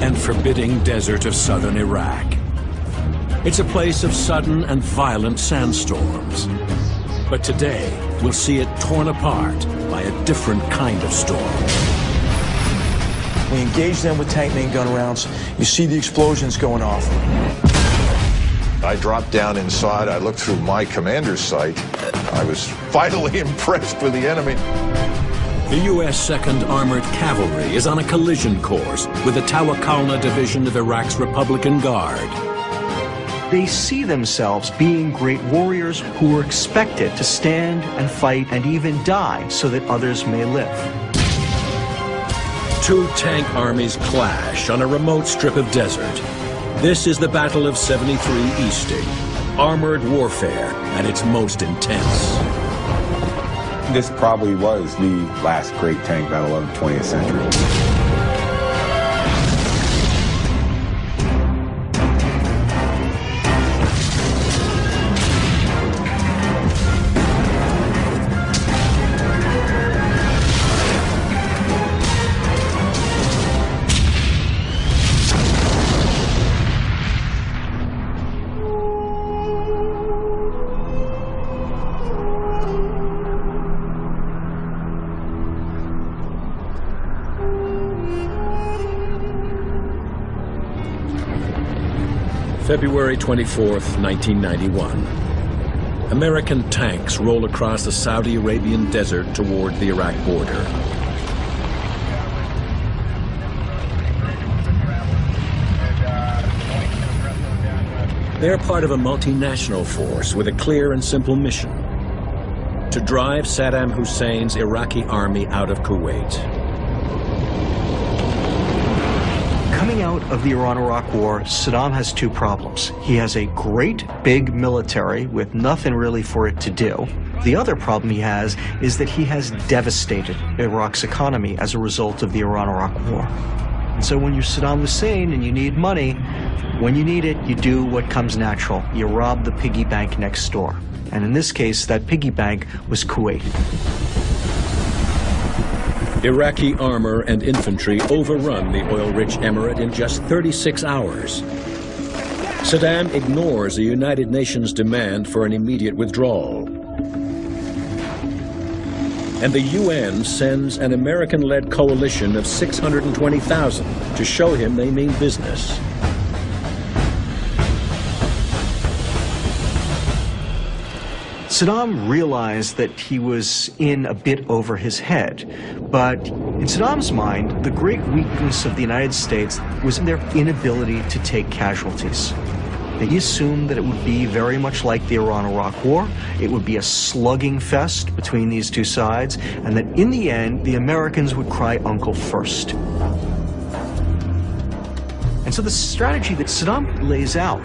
and forbidding desert of southern Iraq. It's a place of sudden and violent sandstorms. But today, we'll see it torn apart by a different kind of storm. We engage them with tank main gun rounds. You see the explosions going off. I dropped down inside. I looked through my commander's sight. I was vitally impressed with the enemy. The U.S. 2nd Armored Cavalry is on a collision course with the Tawakalna Division of Iraq's Republican Guard. They see themselves being great warriors who are expected to stand and fight and even die so that others may live. Two tank armies clash on a remote strip of desert. This is the Battle of 73 Easting, armored warfare at its most intense. This probably was the last great tank battle of the 20th century. February 24th, 1991. American tanks roll across the Saudi Arabian desert toward the Iraq border. They're part of a multinational force with a clear and simple mission: to drive Saddam Hussein's Iraqi army out of Kuwait. Coming out of the Iran-Iraq War, Saddam has two problems. He has a great big military with nothing really for it to do. The other problem he has is that he has devastated Iraq's economy as a result of the Iran-Iraq War. And so when you're Saddam Hussein and you need money, when you need it, you do what comes natural. You rob the piggy bank next door. And in this case, that piggy bank was Kuwait. Iraqi armor and infantry overrun the oil-rich emirate in just 36 hours. Saddam ignores the United Nations demand for an immediate withdrawal. And the UN sends an American-led coalition of 620,000 to show him they mean business. Saddam realized that he was in a bit over his head, but in Saddam's mind, the great weakness of the United States was in their inability to take casualties. He assumed that it would be very much like the Iran-Iraq War. It would be a slugging fest between these two sides, and that in the end, the Americans would cry uncle first. And so the strategy that Saddam lays out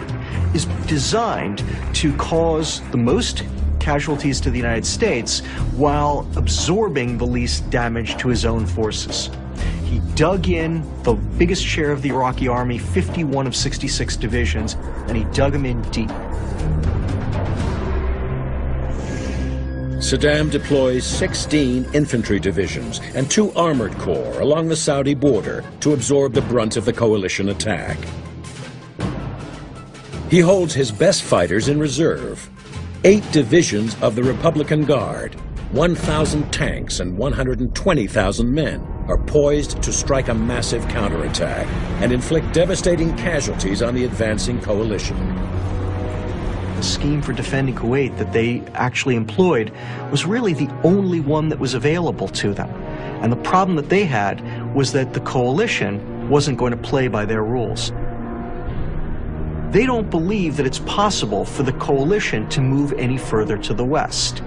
is designed to cause the most casualties to the United States while absorbing the least damage to his own forces. He dug in the biggest share of the Iraqi army, 51 of 66 divisions, and he dug them in deep. Saddam deploys 16 infantry divisions and 2 armored corps along the Saudi border to absorb the brunt of the coalition attack. He holds his best fighters in reserve. 8 divisions of the Republican Guard, 1,000 tanks and 120,000 men are poised to strike a massive counterattack and inflict devastating casualties on the advancing coalition. The scheme for defending Kuwait that they actually employed was really the only one that was available to them. And the problem that they had was that the coalition wasn't going to play by their rules. They don't believe that it's possible for the coalition to move any further to the west.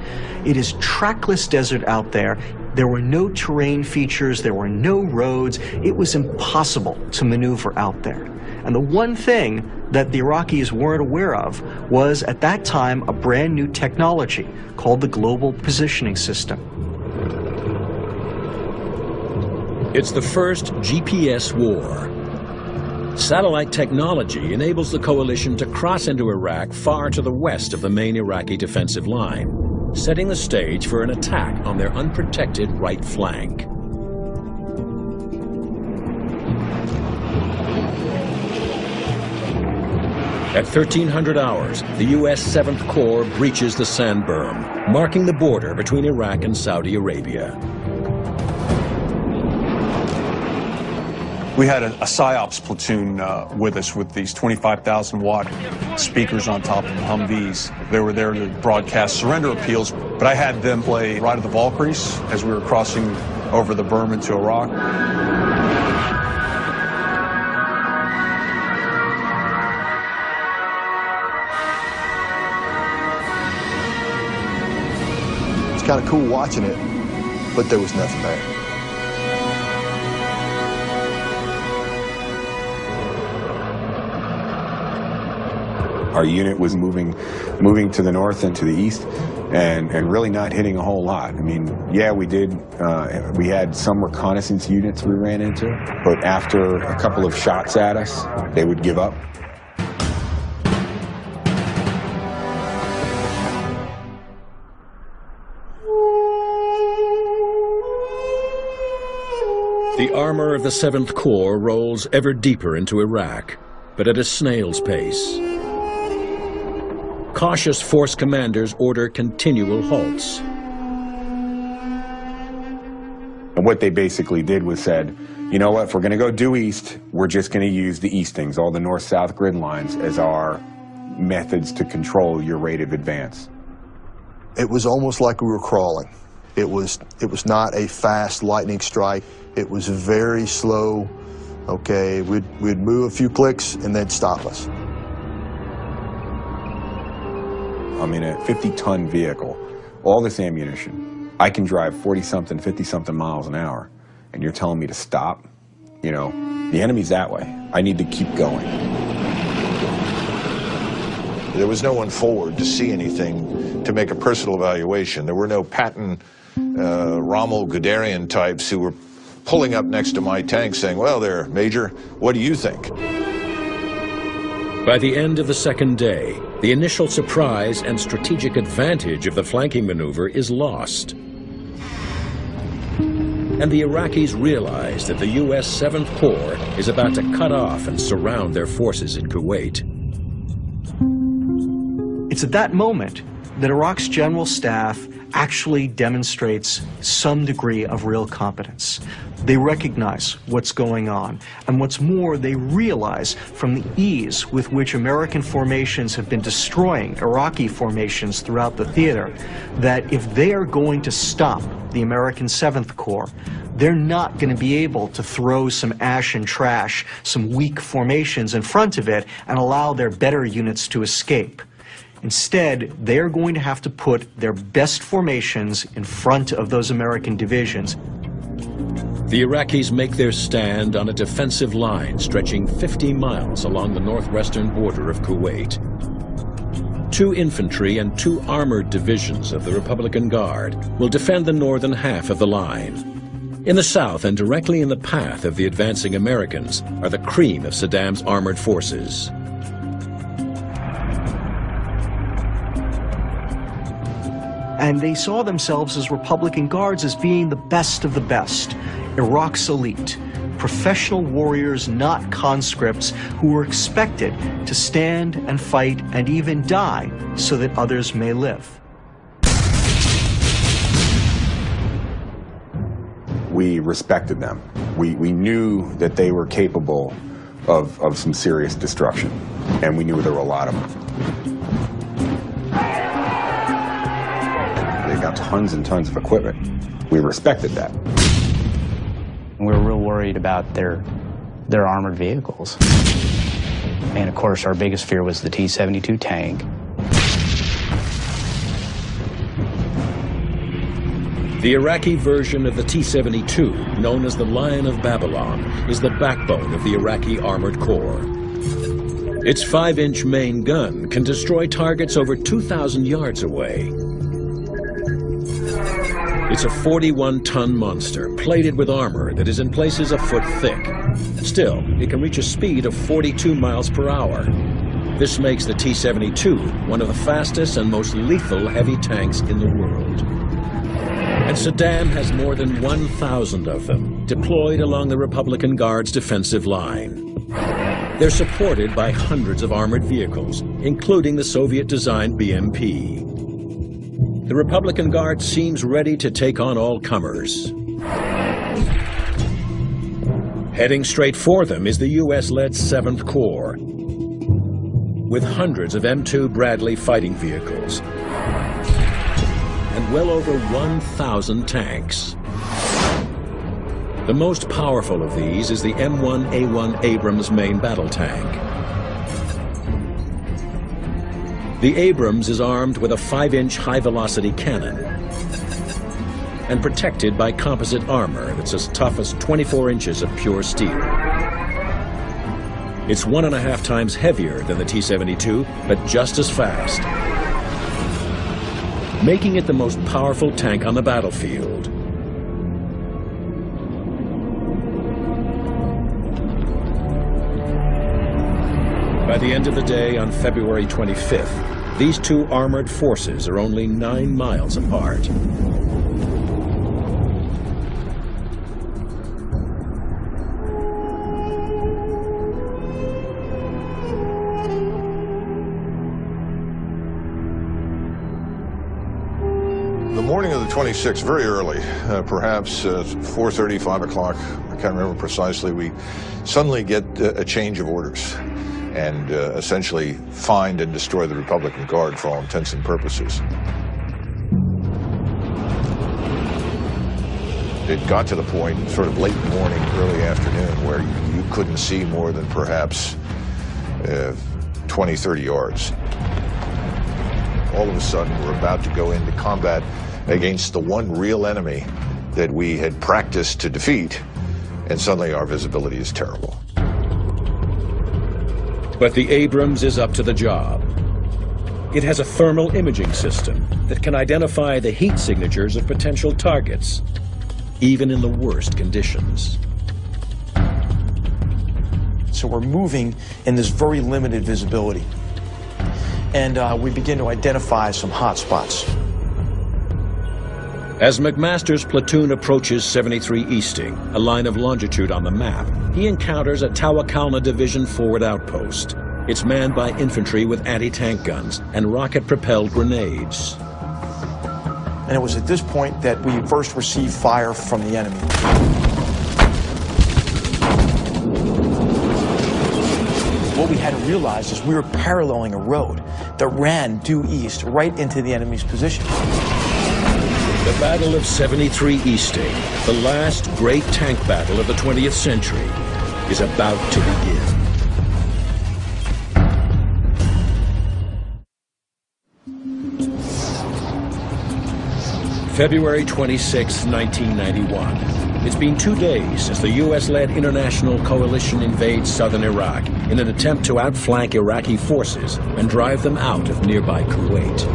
It is trackless desert out there. There were no terrain features, there were no roads. It was impossible to maneuver out there. And the one thing that the Iraqis weren't aware of was, at that time, a brand new technology called the Global Positioning System. It's the first GPS war. Satellite technology enables the coalition to cross into Iraq far to the west of the main Iraqi defensive line, setting the stage for an attack on their unprotected right flank. At 1300 hours, the U.S. 7th Corps breaches the sand berm, marking the border between Iraq and Saudi Arabia. We had a PSYOPs platoon with us with these 25,000-watt speakers on top of Humvees. They were there to broadcast surrender appeals, but I had them play Ride of the Valkyries as we were crossing over the berm into Iraq. It's kind of cool watching it, but there was nothing there. Our unit was moving to the north and to the east, and really not hitting a whole lot. I mean, yeah, we did. We had some reconnaissance units we ran into, but after a couple of shots at us, they would give up. The armor of the 7th Corps rolls ever deeper into Iraq, but at a snail's pace. Cautious force commanders order continual halts. And what they basically did was said, you know what, if we're going to go due east, we're just going to use the eastings, all the north-south grid lines, as our methods to control your rate of advance. It was almost like we were crawling. It was not a fast lightning strike. It was very slow. Okay, we'd move a few clicks and then stop us. I'm in a 50-ton vehicle, all this ammunition. I can drive 40-something, 50-something miles an hour, and you're telling me to stop? You know, the enemy's that way. I need to keep going. There was no one forward to see anything, to make a personal evaluation. There were no Patton, Rommel, Guderian types who were pulling up next to my tank saying, well, there, Major, what do you think? By the end of the second day, the initial surprise and strategic advantage of the flanking maneuver is lost. And the Iraqis realize that the U.S. 7th Corps is about to cut off and surround their forces in Kuwait. It's at that moment that Iraq's general staff actually demonstrates some degree of real competence. They recognize what's going on, and what's more, they realize from the ease with which American formations have been destroying Iraqi formations throughout the theater, that if they are going to stop the American 7th Corps, they're not going to be able to throw some ash and trash, some weak formations in front of it and allow their better units to escape. Instead, they're going to have to put their best formations in front of those American divisions. The Iraqis make their stand on a defensive line stretching 50 miles along the northwestern border of Kuwait. 2 infantry and 2 armored divisions of the Republican Guard will defend the northern half of the line. In the south and directly in the path of the advancing Americans are the cream of Saddam's armored forces. And they saw themselves as Republican Guards as being the best of the best, Iraq's elite, professional warriors, not conscripts, who were expected to stand and fight and even die so that others may live. We respected them. We knew that they were capable of some serious destruction, and we knew there were a lot of them. They got tons and tons of equipment. We respected that. We were real worried about their armored vehicles. And of course, our biggest fear was the T-72 tank. The Iraqi version of the T-72, known as the Lion of Babylon, is the backbone of the Iraqi Armored Corps. Its 5-inch main gun can destroy targets over 2,000 yards away. It's a 41-ton monster, plated with armor that is in places a foot thick. Still, it can reach a speed of 42 miles per hour. This makes the T-72 one of the fastest and most lethal heavy tanks in the world. And Saddam has more than 1,000 of them deployed along the Republican Guard's defensive line. They're supported by hundreds of armored vehicles, including the Soviet-designed BMP. The Republican Guard seems ready to take on all comers. Heading straight for them is the U.S.-led 7th Corps, with hundreds of M2 Bradley fighting vehicles and well over 1,000 tanks. The most powerful of these is the M1A1 Abrams main battle tank. The Abrams is armed with a 5-inch high-velocity cannon and protected by composite armor that's as tough as 24 inches of pure steel. It's 1.5 times heavier than the T-72, but just as fast, making it the most powerful tank on the battlefield. By the end of the day, on February 25th, these two armored forces are only 9 miles apart. The morning of the 26th, very early, perhaps 4:30, 5 o'clock, I can't remember precisely, we suddenly get a change of orders and essentially find and destroy the Republican Guard for all intents and purposes. It got to the point, sort of late morning, early afternoon, where you couldn't see more than perhaps 20, 30 yards. All of a sudden, we're about to go into combat against the one real enemy that we had practiced to defeat, and suddenly our visibility is terrible. But the Abrams is up to the job. It has a thermal imaging system that can identify the heat signatures of potential targets, even in the worst conditions. So we're moving in this very limited visibility. And we begin to identify some hot spots. As McMaster's platoon approaches 73 Easting, a line of longitude on the map, he encounters a Tawakalna Division forward outpost. It's manned by infantry with anti-tank guns and rocket-propelled grenades. And it was at this point that we first received fire from the enemy. What we had to realize is we were paralleling a road that ran due east right into the enemy's position. The Battle of 73 Easting, the last great tank battle of the 20th century, is about to begin. February 26, 1991. It's been 2 days since the U.S.-led international coalition invades southern Iraq in an attempt to outflank Iraqi forces and drive them out of nearby Kuwait.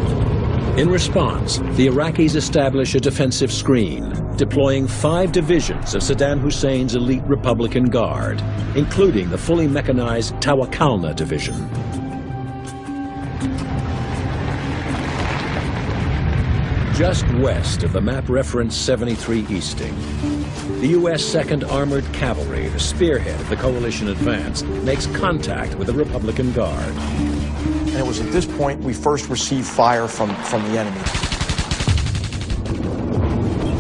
In response, the Iraqis establish a defensive screen, deploying 5 divisions of Saddam Hussein's elite Republican Guard, including the fully mechanized Tawakalna Division. Just west of the map referenced 73 Easting, the U.S. 2nd Armored Cavalry, the spearhead of the coalition advance, makes contact with the Republican Guard. And it was at this point we first received fire from the enemy.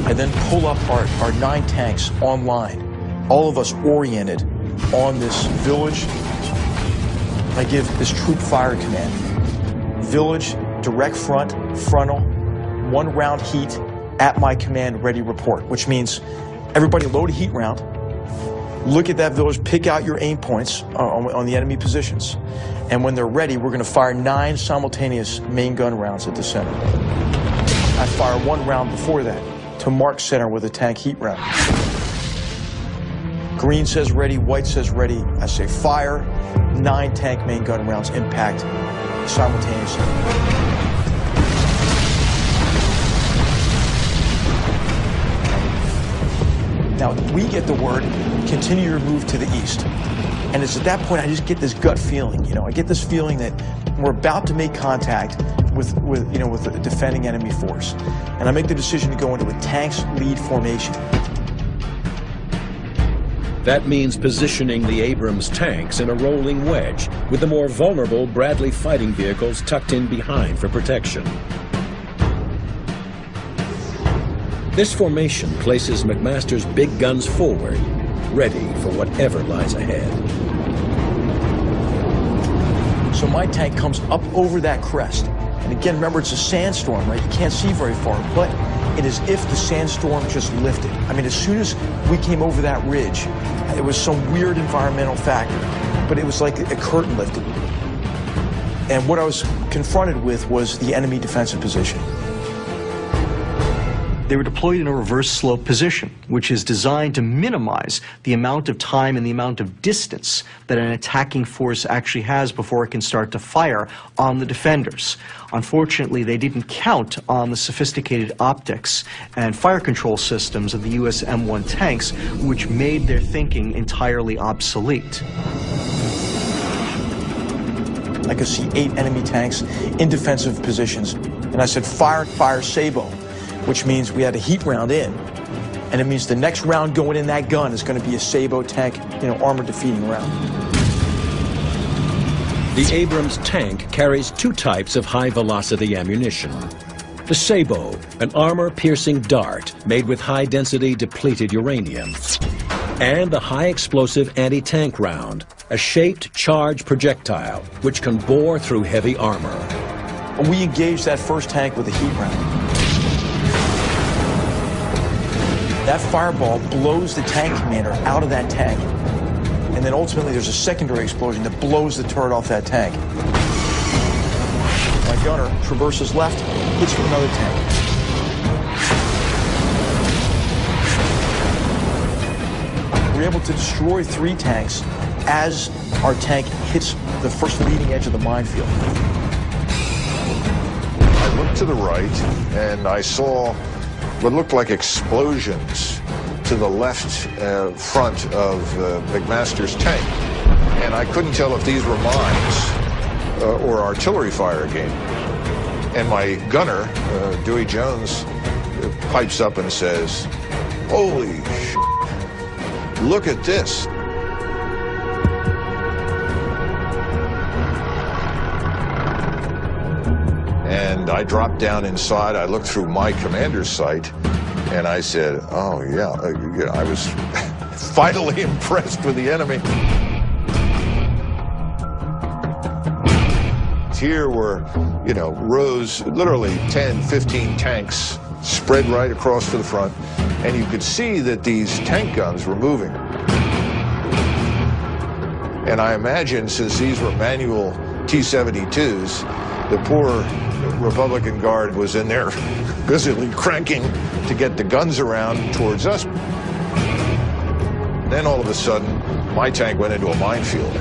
I then pull up our 9 tanks online, all of us oriented on this village. I give this troop fire command. Village, direct front, frontal, 1 round heat, at my command, ready, report, which means everybody load a heat round, look at that village, pick out your aim points on the enemy positions, and when they're ready, we're going to fire 9 simultaneous main gun rounds at the center. I fire 1 round before that to mark center with a tank heat round. Green says ready, white says ready. I say fire, 9 tank main gun rounds impact simultaneously. Now, we get the word, continue your move to the east. And it's at that point I just get this gut feeling, I get this feeling that we're about to make contact with a defending enemy force. And I make the decision to go into a tanks lead formation. That means positioning the Abrams tanks in a rolling wedge, with the more vulnerable Bradley fighting vehicles tucked in behind for protection. This formation places McMaster's big guns forward, ready for whatever lies ahead. So my tank comes up over that crest. And again, remember, it's a sandstorm, right? You can't see very far, but it is if the sandstorm just lifted. I mean, as soon as we came over that ridge, it was some weird environmental factor, but it was like a curtain lifted. And what I was confronted with was the enemy defensive position. They were deployed in a reverse slope position, which is designed to minimize the amount of time and the amount of distance that an attacking force actually has before it can start to fire on the defenders. Unfortunately, they didn't count on the sophisticated optics and fire control systems of the U.S. M1 tanks, which made their thinking entirely obsolete. I could see 8 enemy tanks in defensive positions, and I said, fire, fire, sabot, which means we had a heat round in, and it means the next round going in that gun is going to be a sabot tank, armor defeating round. The Abrams tank carries 2 types of high-velocity ammunition. The sabot, an armor-piercing dart made with high-density depleted uranium, and the high-explosive anti-tank round, a shaped charge projectile which can bore through heavy armor. We engaged that first tank with a heat round. That fireball blows the tank commander out of that tank. And then ultimately there's a secondary explosion that blows the turret off that tank. My gunner traverses left, hits with another tank. We're able to destroy 3 tanks as our tank hits the first leading edge of the minefield. I looked to the right and I saw what looked like explosions to the left front of McMaster's tank. And I couldn't tell if these were mines or artillery fire again. And my gunner, Dewey Jones, pipes up and says, "Holy shit, look at this." And I dropped down inside. I looked through my commander's sight, and I said, "Oh yeah." I was finally impressed with the enemy. Here were, rows, literally 10, 15 tanks spread right across to the front, and you could see that these tank guns were moving. And I imagine, since these were manual T-72s, the poor Republican Guard was in there busily cranking to get the guns around towards us. Then all of a sudden, my tank went into a minefield.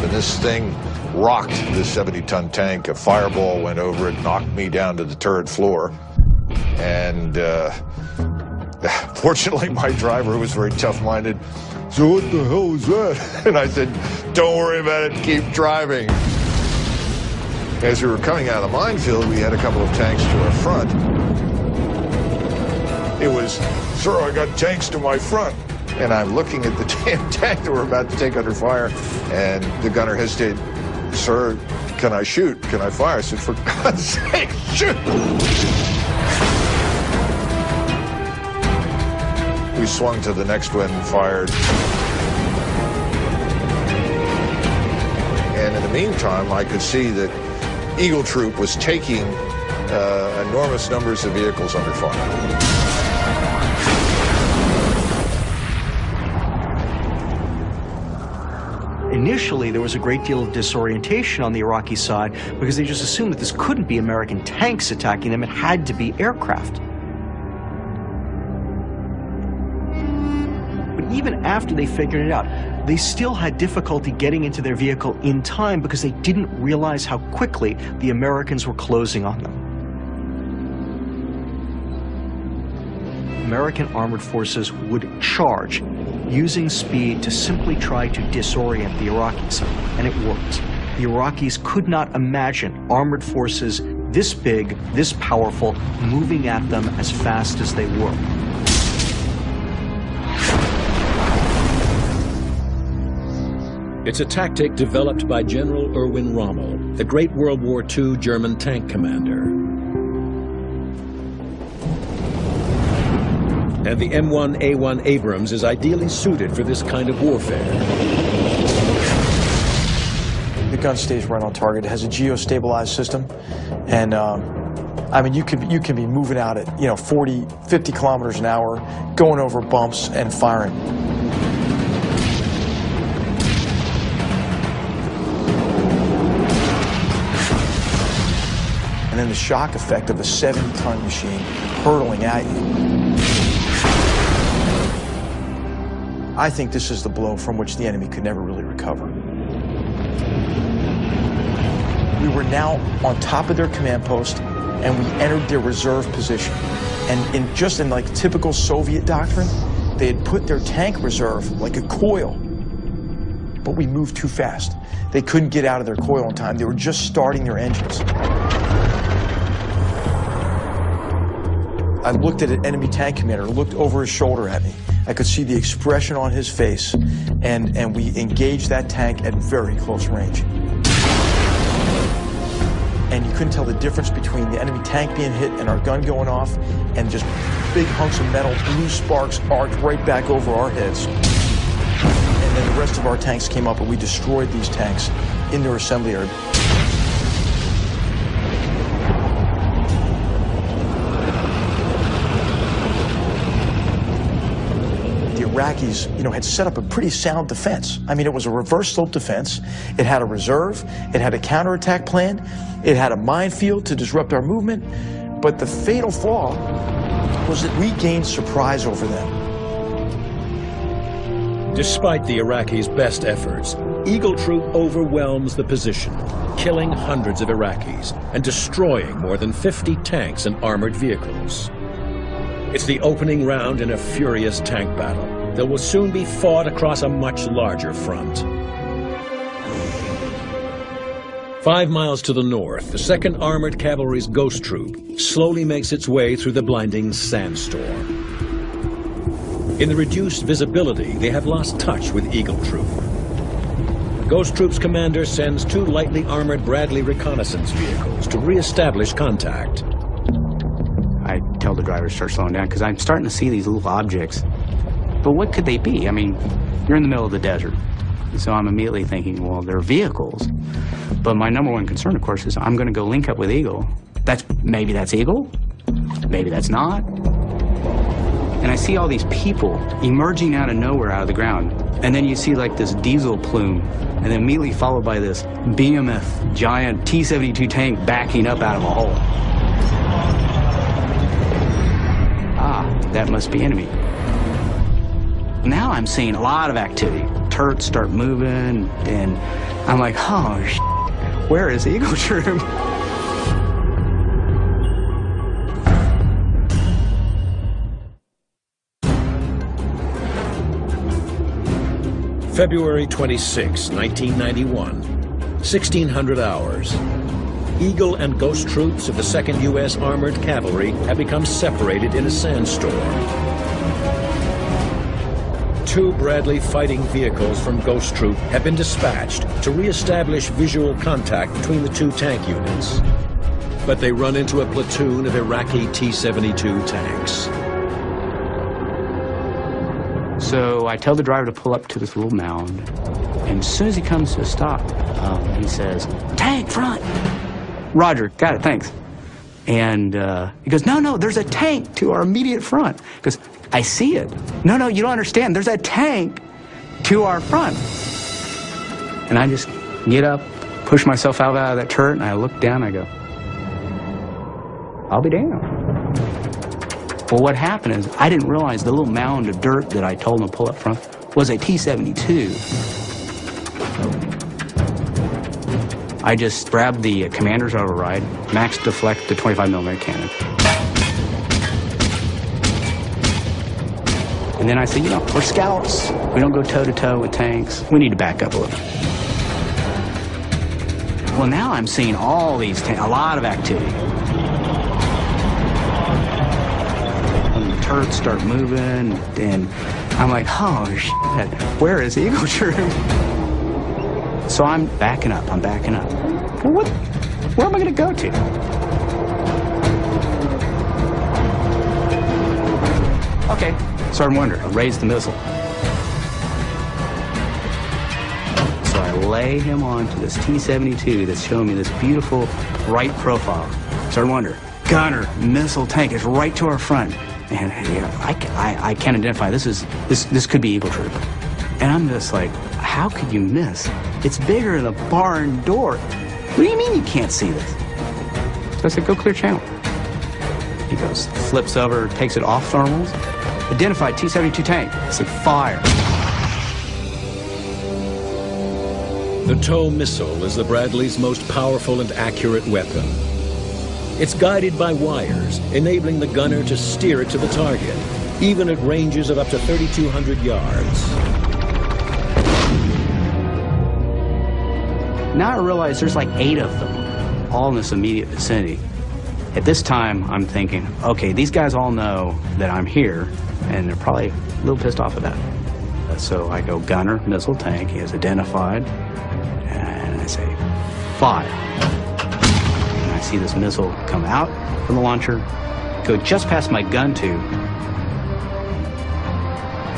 And this thing rocked this 70-ton tank. A fireball went over it, knocked me down to the turret floor. And fortunately, my driver was very tough-minded. "So what the hell was that?" And I said, "Don't worry about it, keep driving." As we were coming out of the minefield, we had a couple of tanks to our front. It was, "Sir, I got tanks to my front." And I'm looking at the damn tank that we're about to take under fire, and the gunner hesitated. "Sir, can I shoot? Can I fire?" I said, "For God's sake, shoot!" We swung to the next one and fired. And in the meantime, I could see that Eagle Troop was taking enormous numbers of vehicles under fire. Initially, there was a great deal of disorientation on the Iraqi side because they just assumed that this couldn't be American tanks attacking them. It had to be aircraft. But even after they figured it out, they still had difficulty getting into their vehicle in time because they didn't realize how quickly the Americans were closing on them. American armored forces would charge, using speed to simply try to disorient the Iraqis, and it worked. The Iraqis could not imagine armored forces this big, this powerful, moving at them as fast as they were. It's a tactic developed by General Erwin Rommel, the great World War II German tank commander. And the M1A1 Abrams is ideally suited for this kind of warfare. The gun stays right on target. It has a geostabilized system, and I mean, you can be moving out at 40, 50 kilometers an hour, going over bumps and firing. And then the shock effect of a 70-ton machine hurtling at you. I think this is the blow from which the enemy could never really recover. We were now on top of their command post, and we entered their reserve position. And just in like typical Soviet doctrine, they had put their tank reserve like a coil, but we moved too fast. They couldn't get out of their coil in time. They were just starting their engines. I looked at an enemy tank commander, looked over his shoulder at me. I could see the expression on his face, and we engaged that tank at very close range. And you couldn't tell the difference between the enemy tank being hit and our gun going off, and just big hunks of metal, blue sparks arced right back over our heads. And then the rest of our tanks came up, and we destroyed these tanks in their assembly area. Iraqis, had set up a pretty sound defense. I mean, it was a reverse slope defense. It had a reserve. It had a counterattack plan. It had a minefield to disrupt our movement. But the fatal flaw was that we gained surprise over them. Despite the Iraqis' best efforts, Eagle Troop overwhelms the position, killing hundreds of Iraqis and destroying more than 50 tanks and armored vehicles. It's the opening round in a furious tank battle that will soon be fought across a much larger front. 5 miles to the north, the 2nd Armored Cavalry's Ghost Troop slowly makes its way through the blinding sandstorm. In the reduced visibility, they have lost touch with Eagle Troop. Ghost Troop's commander sends 2 lightly armored Bradley reconnaissance vehicles to re-establish contact. I tell the driver to start slowing down because I'm starting to see these little objects. But what could they be? I mean, you're in the middle of the desert. So I'm immediately thinking, well, they're vehicles. But my number one concern, of course, is I'm going to go link up with Eagle. Maybe that's Eagle. Maybe that's not. And I see all these people emerging out of nowhere, out of the ground. And then you see like this diesel plume, and then immediately followed by this behemoth giant T-72 tank backing up out of a hole. That must be enemy. Now I'm seeing a lot of activity. Turrets start moving, and I'm like, oh, shit, where is Eagle Troop? February 26, 1991, 1600 hours. Eagle and Ghost Troops of the 2nd U.S. Armored Cavalry have become separated in a sandstorm. 2 Bradley fighting vehicles from Ghost Troop have been dispatched to re-establish visual contact between the 2 tank units. But they run into a platoon of Iraqi T-72 tanks. So I tell the driver to pull up to this little mound, and as soon as he comes to a stop, he says, "Tank front!" "Roger, got it, thanks." And he goes, no, there's a tank to our immediate front. He goes, "I see it." No, you don't understand. There's a tank to our front. And I just get up, push myself out of that turret, and I look down, and I go, I'll be damned. Well, what happened is I didn't realize the little mound of dirt that I told him to pull up front was a T-72. I just grabbed the commander's override, max deflect the 25mm cannon. And then I said, we're scouts. We don't go toe-to-toe with tanks. We need to back up a little. Well, now I'm seeing all these a lot of activity. And the turrets start moving, and I'm like, oh, shit, where is Eagle Troop? So I'm backing up. Well, where am I going to go to? Okay, Sergeant Wonder, raise the missile. So I lay him onto this T-72 that's showing me this beautiful right profile. Sergeant Wonder, gunner, missile tank is right to our front. And I can't identify, this could be Eagle Troop. And I'm just like, how could you miss? It's bigger than a barn door. What do you mean you can't see this? So I said, go clear channel. He goes, flips over, takes it off thermals. Identified T-72 tank. I said, fire. The TOW missile is the Bradley's most powerful and accurate weapon. It's guided by wires, enabling the gunner to steer it to the target, even at ranges of up to 3,200 yards. Now I realize there's like 8 of them, all in this immediate vicinity. At this time, I'm thinking, okay, these guys all know that I'm here, and they're probably a little pissed off at that. So I go gunner, missile tank, he is identified, and I say, fire. And I see this missile come out from the launcher, go just past my gun tube,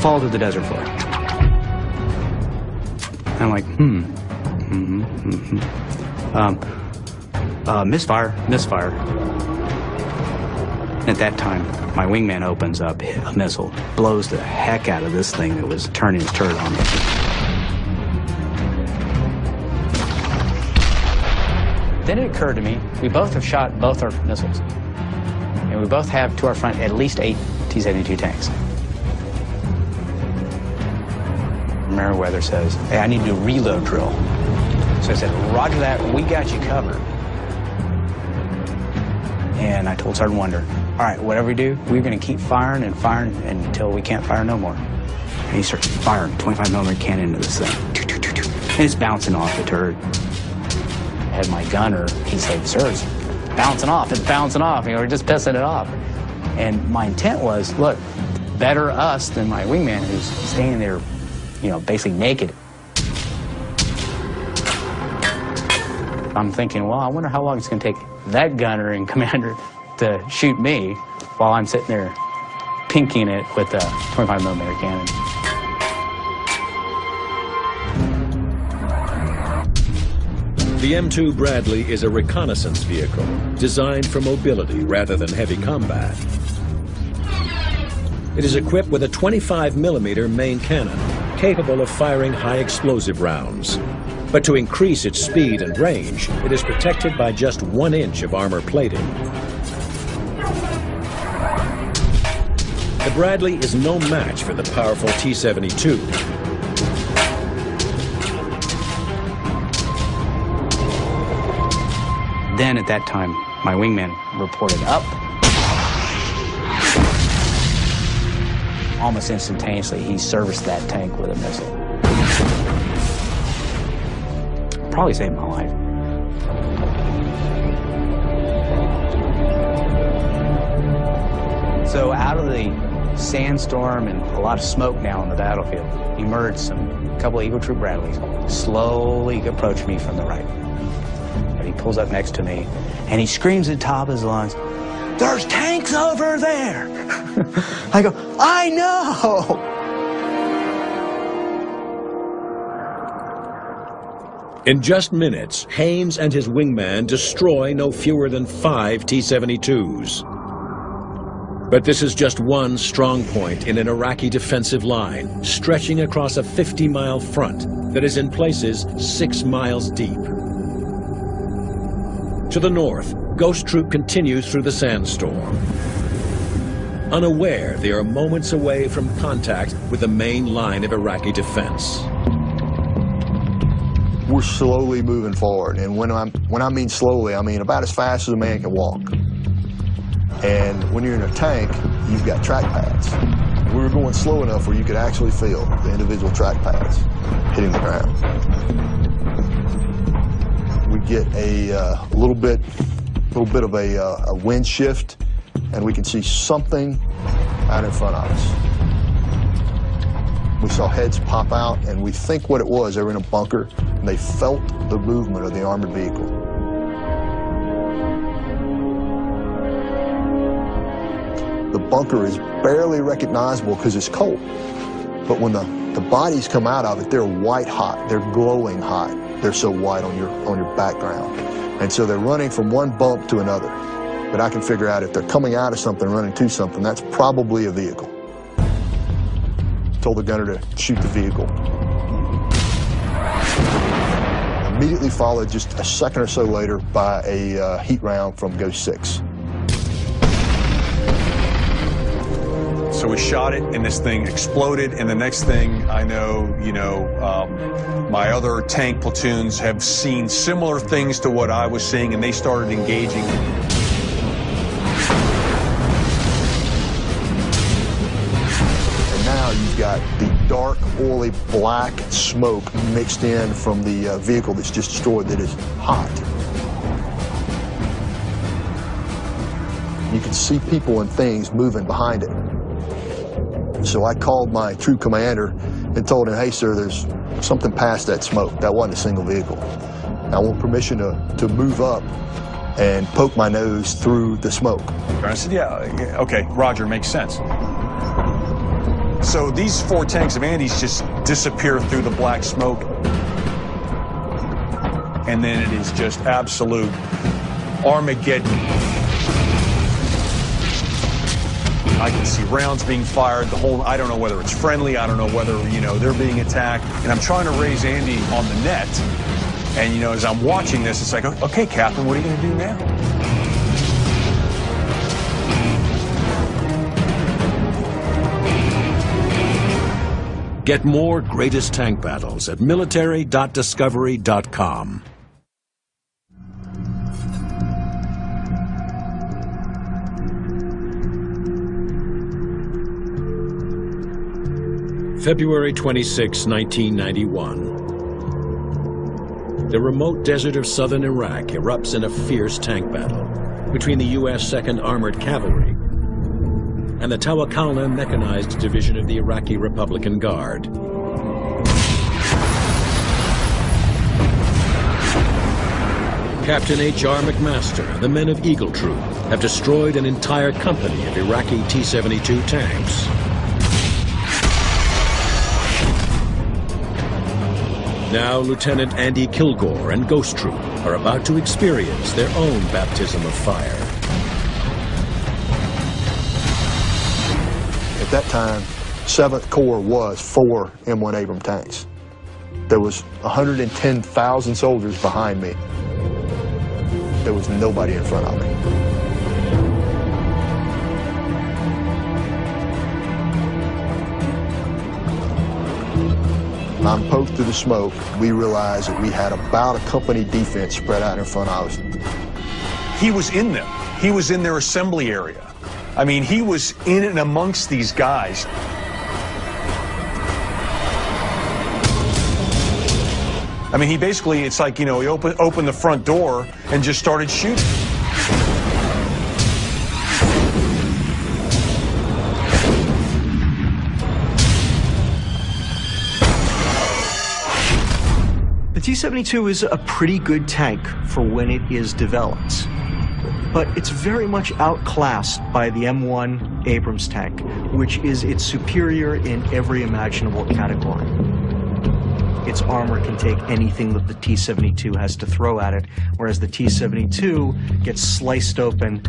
fall to the desert floor. I'm like, misfire. At that time, my wingman opens up a missile, blows the heck out of this thing that was turning its turret on me. Then it occurred to me, we both have shot both our missiles. And we both have to our front at least 8 T-72 tanks. Meriwether says, hey, I need to do a reload drill. So I said, roger that, we got you covered. And I told Sergeant Wonder, all right, whatever we do, we're going to keep firing and firing until we can't fire no more. And he starts firing 25mm cannon into this thing. And it's bouncing off the turret. I had my gunner, he said, sir, it's bouncing off. You know, we're just pissing it off. And my intent was, look, better us than my wingman who's standing there, you know, basically naked. I'm thinking, well, I wonder how long it's going to take that gunner and commander to shoot me while I'm sitting there pinking it with a 25mm cannon. The M2 Bradley is a reconnaissance vehicle designed for mobility rather than heavy combat. It is equipped with a 25mm main cannon capable of firing high explosive rounds. But to increase its speed and range, it is protected by just 1 inch of armor plating. The Bradley is no match for the powerful T-72. Then at that time, my wingman reported up. Almost instantaneously, he serviced that tank with a missile. Probably saved my life. So out of the sandstorm and a lot of smoke now on the battlefield, emerged a couple of Eagle Troop Bradleys, slowly approached me from the right. And he pulls up next to me, and he screams at the top of his lungs, "There's tanks over there!" I go, "I know!" In just minutes, Haynes and his wingman destroy no fewer than 5 T-72s. But this is just one strong point in an Iraqi defensive line stretching across a 50-mile front that is in places 6 miles deep. To the north, Ghost Troop continues through the sandstorm. Unaware, they are moments away from contact with the main line of Iraqi defense. We're slowly moving forward, and when I mean slowly, I mean about as fast as a man can walk. And when you're in a tank, you've got track pads. We were going slow enough where you could actually feel the individual track pads hitting the ground. We get a little bit of a wind shift, and we can see something out in front of us. We saw heads pop out, and we think what it was, they were in a bunker, and they felt the movement of the armored vehicle. The bunker is barely recognizable because it's cold. But when the bodies come out of it, they're white hot. They're glowing hot. They're so white on your background. And so they're running from one bump to another. But I can figure out if they're coming out of something, running to something, that's probably a vehicle. Told the gunner to shoot the vehicle. Immediately followed just a second or so later by a heat round from Ghost 6. So we shot it, and this thing exploded, and the next thing I know, my other tank platoons have seen similar things to what I was seeing, and they started engaging. You've got the dark, oily, black smoke mixed in from the vehicle that's just destroyed that is hot. You can see people and things moving behind it. So I called my troop commander and told him, hey, sir, there's something past that smoke. That wasn't a single vehicle. I want permission to move up and poke my nose through the smoke. I said, yeah, okay, Roger, makes sense. So these 4 tanks of Andy's just disappear through the black smoke. And then it is just absolute Armageddon. I can see rounds being fired, I don't know whether it's friendly, I don't know whether, they're being attacked. And I'm trying to raise Andy on the net. And, as I'm watching this, it's like, okay, Captain, what are you going to do now? Get more greatest tank battles at military.discovery.com. February 26, 1991. The remote desert of southern Iraq erupts in a fierce tank battle between the U.S. 2nd Armored Cavalry and the Tawakalna Mechanized Division of the Iraqi Republican Guard. Captain H.R. McMaster and the men of Eagle Troop have destroyed an entire company of Iraqi T-72 tanks. Now Lieutenant Andy Kilgore and Ghost Troop are about to experience their own baptism of fire. At that time, 7th Corps was 4 M1 Abram tanks. There was 110,000 soldiers behind me. There was nobody in front of me. I'm poked through the smoke. We realized that we had about a company defense spread out in front of us. He was in them. He was in their assembly area. I mean, he was in and amongst these guys. I mean, he basically, it's like, he opened the front door and just started shooting. The T-72 is a pretty good tank for when it is developed, but it's very much outclassed by the M1 Abrams tank, which is its superior in every imaginable category. Its armor can take anything that the T-72 has to throw at it, whereas the T-72 gets sliced open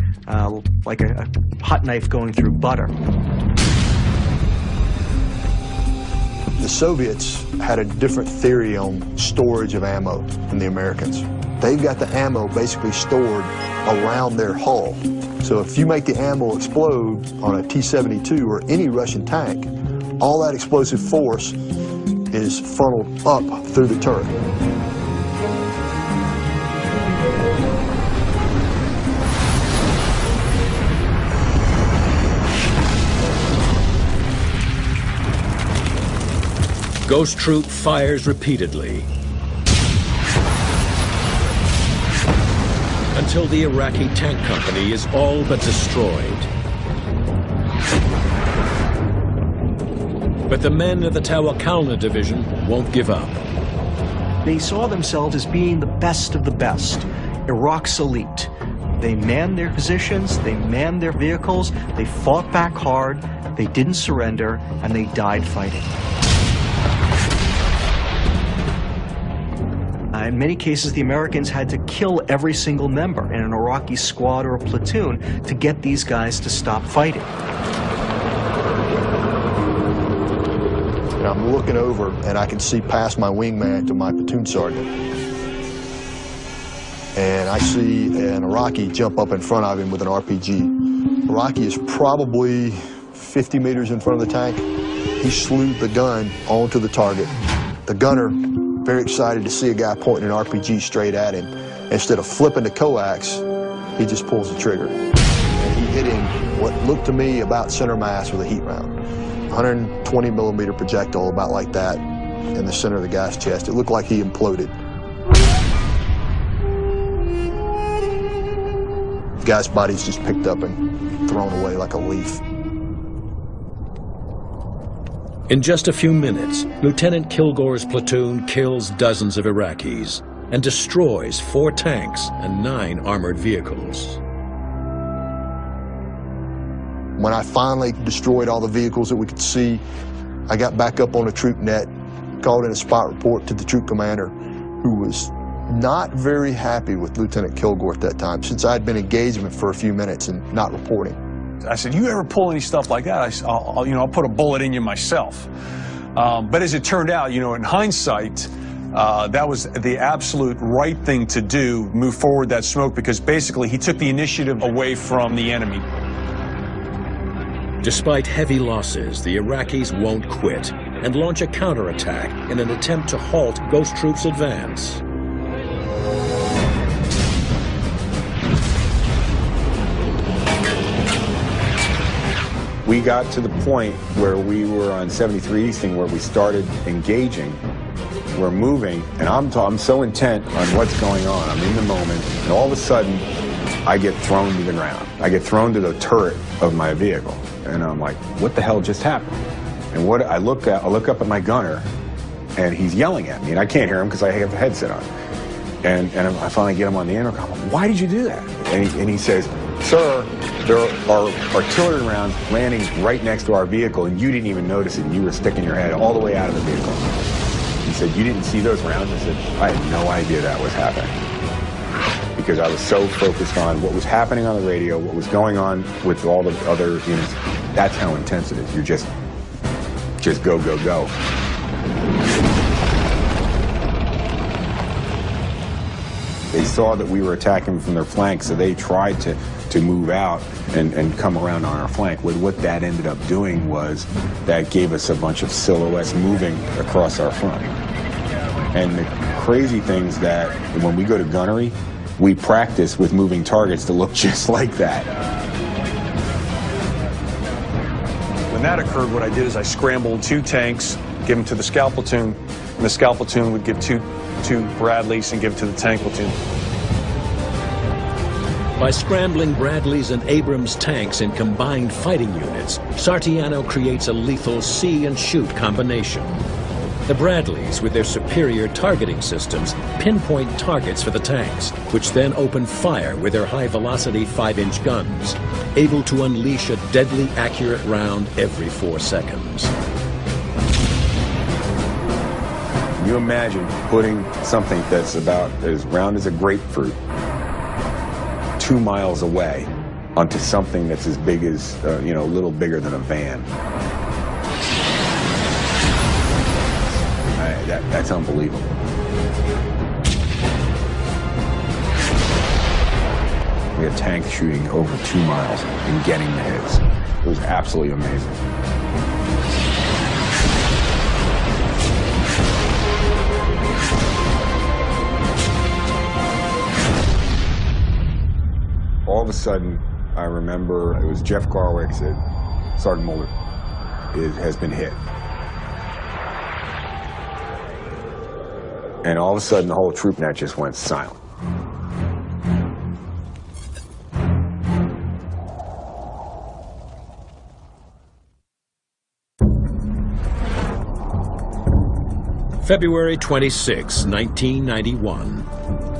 like a hot knife going through butter. The Soviets had a different theory on storage of ammo than the Americans. They've got the ammo basically stored around their hull. So if you make the ammo explode on a T-72 or any Russian tank, all that explosive force is funneled up through the turret. Ghost Troop fires repeatedly until the Iraqi tank company is all but destroyed. But the men of the Tawakalna Division won't give up. They saw themselves as being the best of the best, Iraq's elite. They manned their positions, they manned their vehicles, they fought back hard, they didn't surrender, and they died fighting. In many cases, the Americans had to kill every single member in an Iraqi squad or a platoon to get these guys to stop fighting. And I'm looking over, and I can see past my wingman to my platoon sergeant. And I see an Iraqi jump up in front of him with an RPG. Iraqi is probably 50 meters in front of the tank. He slewed the gun onto the target. The gunner, very excited to see a guy pointing an RPG straight at him. Instead of flipping the coax, he just pulls the trigger. And he hit him what looked to me about center mass with a heat round. 120 millimeter projectile, about like that, in the center of the guy's chest. It looked like he imploded. The guy's body's just picked up and thrown away like a leaf. In just a few minutes, Lieutenant Kilgore's platoon kills dozens of Iraqis and destroys 4 tanks and 9 armored vehicles. When I finally destroyed all the vehicles that we could see, I got back up on the troop net, called in a spot report to the troop commander, who was not very happy with Lieutenant Kilgore at that time, since I'd been engaged with him for a few minutes and not reporting. I said, you ever pull any stuff like that? I'll put a bullet in you myself. But as it turned out, in hindsight, that was the absolute right thing to do, move forward that smoke, because basically he took the initiative away from the enemy. Despite heavy losses, the Iraqis won't quit and launch a counterattack in an attempt to halt Ghost Troop's advance. We got to the point where we were on 73 Easting, where we started engaging. We're moving, and I'm so intent on what's going on. I'm in the moment, and all of a sudden, I get thrown to the ground. I get thrown to the turret of my vehicle, and I'm like, what the hell just happened? And I look up at my gunner, and he's yelling at me, and I can't hear him because I have the headset on. And I finally get him on the intercom. Why did you do that? And he says, sir, there are artillery rounds landing right next to our vehicle, and you didn't even notice it, and you were sticking your head all the way out of the vehicle. He said, you didn't see those rounds? I said, I had no idea that was happening. Because I was so focused on what was happening on the radio, what was going on with all the other units. That's how intense it is. You're just go, go, go. They saw that we were attacking from their flank, so they tried to move out and come around on our flank. What that ended up doing was that gave us a bunch of silhouettes moving across our front. And the crazy thing's that when we go to gunnery, we practice with moving targets to look just like that. When that occurred, what I did is I scrambled 2 tanks, give them to the scout platoon, and the scout platoon would give two Bradleys and give it to the tank platoon. By scrambling Bradleys and Abrams tanks in combined fighting units, Sartiano creates a lethal see and shoot combination. The Bradleys, with their superior targeting systems, pinpoint targets for the tanks, which then open fire with their high-velocity 5-inch guns, able to unleash a deadly accurate round every 4 seconds. Can you imagine putting something that's about as round as a grapefruit 2 miles away onto something that's as big as, a little bigger than a van? That's unbelievable. We had tanks shooting over 2 miles and getting the hits. It was absolutely amazing. All of a sudden, I remember it was Jeff Garwick said, Sergeant Mulder has been hit. And all of a sudden, the whole troop net just went silent. February 26, 1991.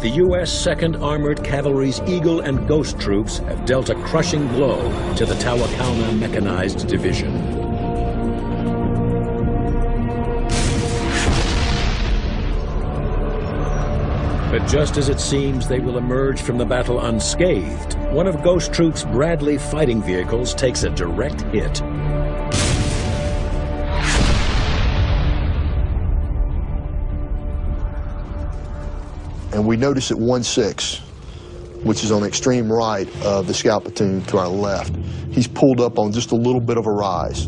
The U.S. 2nd Armored Cavalry's Eagle and Ghost troops have dealt a crushing blow to the Tawakalna Mechanized Division. But just as it seems they will emerge from the battle unscathed, one of Ghost Troop's Bradley fighting vehicles takes a direct hit. And we notice at 1-6, which is on the extreme right of the scout platoon to our left, he's pulled up on just a little bit of a rise.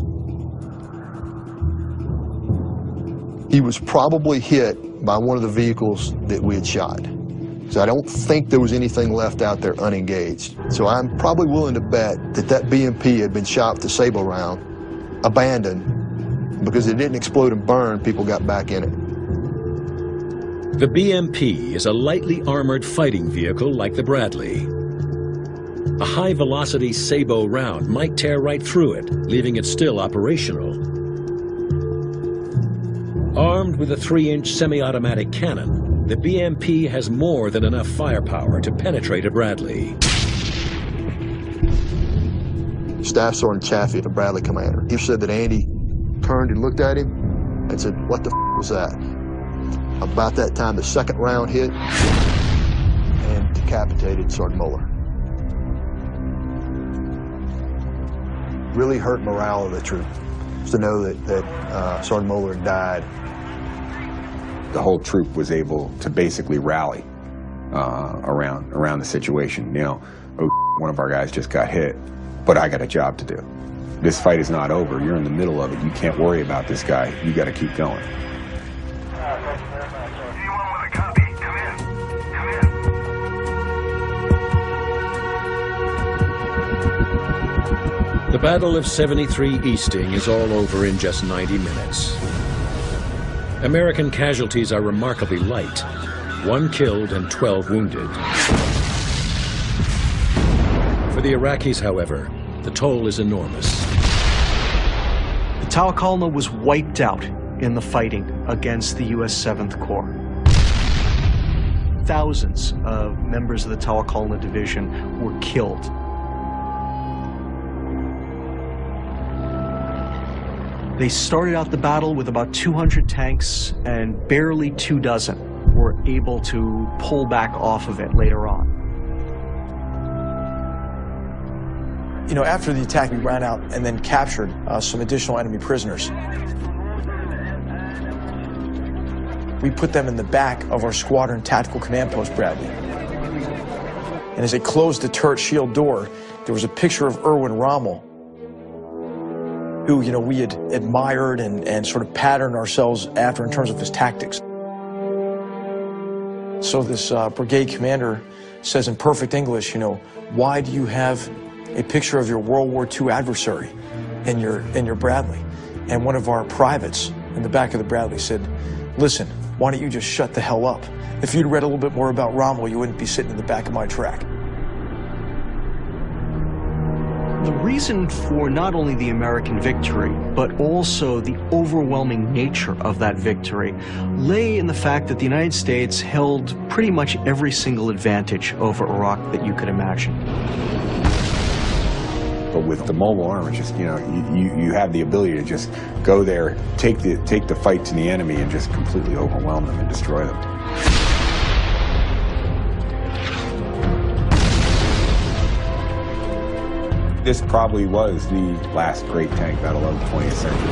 He was probably hit by one of the vehicles that we had shot. So I don't think there was anything left out there unengaged. So I'm probably willing to bet that that BMP had been shot with a sabot round, abandoned, because it didn't explode and burn, people got back in it. The BMP is a lightly armored fighting vehicle like the Bradley. A high-velocity sabot round might tear right through it, leaving it still operational. Armed with a 3-inch semi-automatic cannon, the BMP has more than enough firepower to penetrate a Bradley. Staff Sergeant Chaffee, the Bradley commander, he said that Andy turned and looked at him and said, "What the f was that?" About that time, the second round hit and decapitated Sergeant Muller. Really hurt morale of the troop to know that Sergeant Muller died. The whole troop was able to basically rally around the situation. You know, oh, one of our guys just got hit, but I got a job to do. This fight is not over. You're in the middle of it. You can't worry about this guy. You got to keep going. The Battle of 73 Easting is all over in just 90 minutes. American casualties are remarkably light. 1 killed and 12 wounded. For the Iraqis, however, the toll is enormous. The Tawakalna was wiped out in the fighting against the U.S. 7th Corps. Thousands of members of the Tawakalna Division were killed. They started out the battle with about 200 tanks, and barely 24 were able to pull back off of it later on. You know, after the attack, we ran out and then captured some additional enemy prisoners. We put them in the back of our squadron tactical command post, Bradley. And as they closed the turret shield door, there was a picture of Erwin Rommel, who, you know, we had admired and sort of patterned ourselves after in terms of his tactics. So this brigade commander says in perfect English, you know, "Why do you have a picture of your World War II adversary in your Bradley?" And one of our privates in the back of the Bradley said, "Listen, why don't you just shut the hell up? If you'd read a little bit more about Rommel, you wouldn't be sitting in the back of my track." The reason for not only the American victory, but also the overwhelming nature of that victory, lay in the fact that the United States held pretty much every single advantage over Iraq that you could imagine. But with the mobile armor, just, you know, you have the ability to just go there, take the fight to the enemy, and just completely overwhelm them and destroy them. This probably was the last great tank battle of the 20th century.